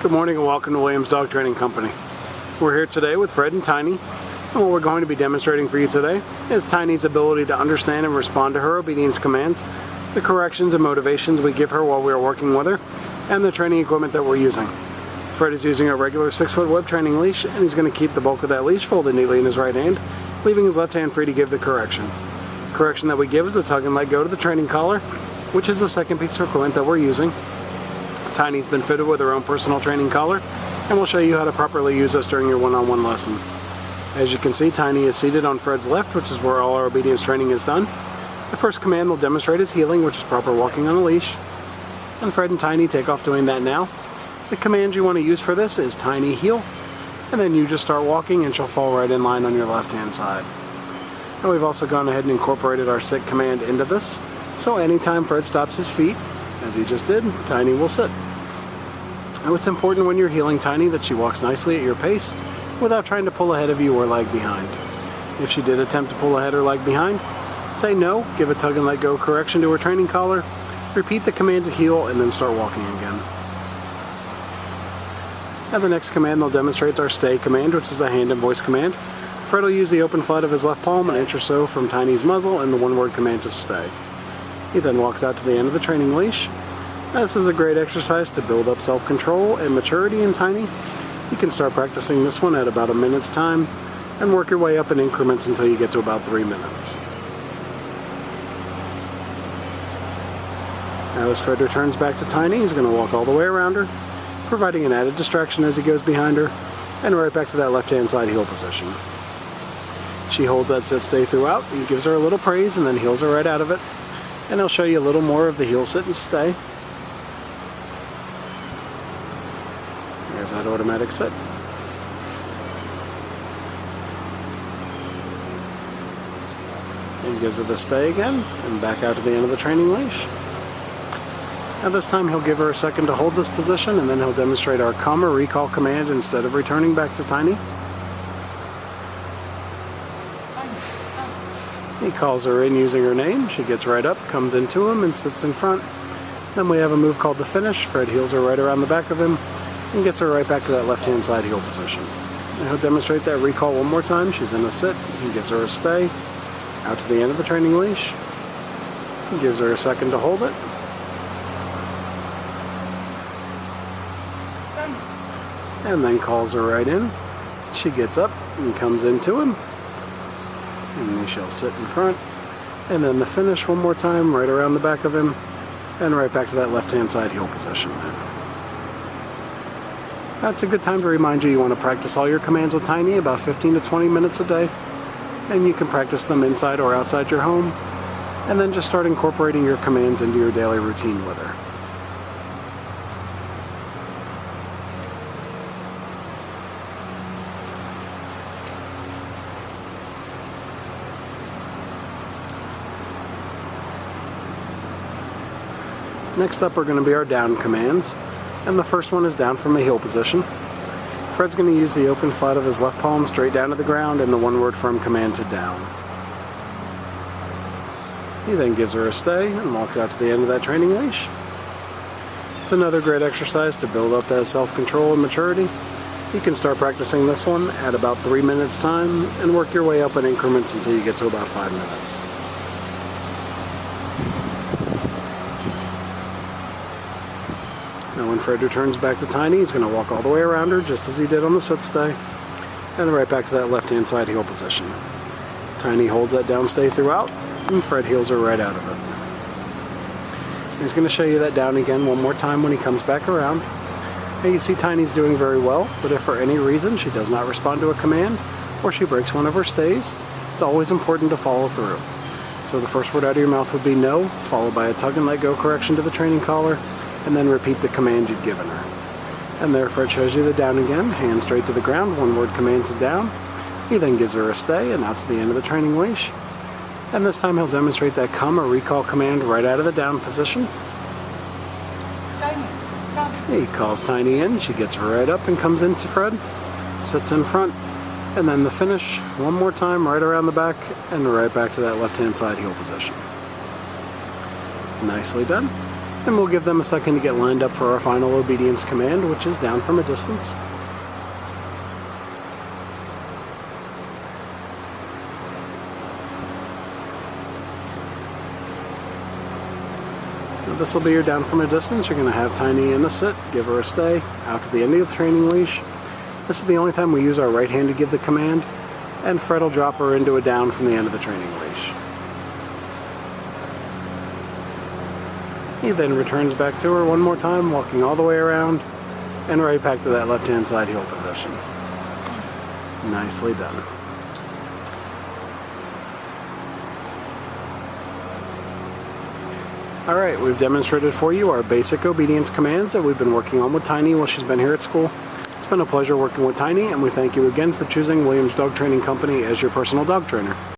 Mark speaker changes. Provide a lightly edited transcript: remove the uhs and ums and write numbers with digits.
Speaker 1: Good morning and welcome to Williams Dog Training Company. We're here today with Fred and Tiny, and what we're going to be demonstrating for you today is Tiny's ability to understand and respond to her obedience commands, the corrections and motivations we give her while we are working with her, and the training equipment that we're using. Fred is using a regular 6-foot web training leash, and he's going to keep the bulk of that leash folded neatly in his right hand, leaving his left hand free to give the correction. The correction that we give is a tug and let go to the training collar, which is the second piece of equipment that we're using. Tiny's been fitted with her own personal training collar, and we'll show you how to properly use this during your one-on-one lesson. As you can see, Tiny is seated on Fred's left, which is where all our obedience training is done. The first command will demonstrate his heeling, which is proper walking on a leash. And Fred and Tiny take off doing that now. The command you want to use for this is Tiny heel, and then you just start walking and she'll fall right in line on your left-hand side. And we've also gone ahead and incorporated our sit command into this, so anytime Fred stops his feet, as he just did, Tiny will sit. Now it's important when you're heeling Tiny that she walks nicely at your pace without trying to pull ahead of you or lag behind. If she did attempt to pull ahead or lag behind, say no, give a tug and let go correction to her training collar, repeat the command to heel, and then start walking again. Now the next command they'll demonstrate is our stay command, which is a hand and voice command. Fred will use the open flat of his left palm an inch or so from Tiny's muzzle and the one-word command to stay. He then walks out to the end of the training leash. This is a great exercise to build up self-control and maturity in Tiny. You can start practicing this one at about a minute's time and work your way up in increments until you get to about 3 minutes. Now as Fred returns back to Tiny, he's going to walk all the way around her, providing an added distraction as he goes behind her, and right back to that left-hand side heel position. She holds that sit-stay throughout and gives her a little praise and then heels her right out of it. And I'll show you a little more of the heel sit and stay. There's that automatic sit. And gives her the stay again, and back out to the end of the training leash. Now this time he'll give her a second to hold this position, and then he'll demonstrate our come or recall command instead of returning back to Tiny. He calls her in using her name. She gets right up, comes into him, and sits in front. Then we have a move called the finish. Fred heels her right around the back of him and gets her right back to that left-hand side heel position. And he'll demonstrate that recall one more time. She's in a sit. He gives her a stay. Out to the end of the training leash. He gives her a second to hold it. And then calls her right in. She gets up and comes into him. And she'll sit in front, and then the finish one more time right around the back of him and right back to that left-hand side heel position. That's a good time to remind you want to practice all your commands with Tiny about 15 to 20 minutes a day, and you can practice them inside or outside your home, and then just start incorporating your commands into your daily routine with her. Next up are going to be our down commands, and the first one is down from a heel position. Fred's going to use the open flat of his left palm straight down to the ground and the one-word firm command to down. He then gives her a stay and walks out to the end of that training leash. It's another great exercise to build up that self-control and maturity. You can start practicing this one at about 3 minutes time and work your way up in increments until you get to about 5 minutes. Now when Fred returns back to Tiny, he's going to walk all the way around her just as he did on the sit stay, and right back to that left-hand side heel position. Tiny holds that down stay throughout, and Fred heels her right out of it. He's going to show you that down again one more time when he comes back around. And you can see Tiny's doing very well, but if for any reason she does not respond to a command, or she breaks one of her stays, it's always important to follow through. So the first word out of your mouth would be no, followed by a tug and let go correction to the training collar, and then repeat the command you'd given her. And there Fred shows you the down again, hand straight to the ground, one-word command to down. He then gives her a stay and out to the end of the training leash. And this time he'll demonstrate that come or recall command right out of the down position.
Speaker 2: Tiny, come.
Speaker 1: He calls Tiny in, she gets right up and comes into Fred, sits in front, and then the finish one more time right around the back and right back to that left-hand side heel position. Nicely done. And we'll give them a second to get lined up for our final obedience command, which is down from a distance. This will be your down from a distance. You're going to have Tiny in a sit, give her a stay, out to the end of the training leash. This is the only time we use our right hand to give the command, and Fred will drop her into a down from the end of the training leash. He then returns back to her one more time, walking all the way around, and right back to that left-hand side heel position. Nicely done. Alright, we've demonstrated for you our basic obedience commands that we've been working on with Tiny while she's been here at school. It's been a pleasure working with Tiny, and we thank you again for choosing Williams Dog Training Company as your personal dog trainer.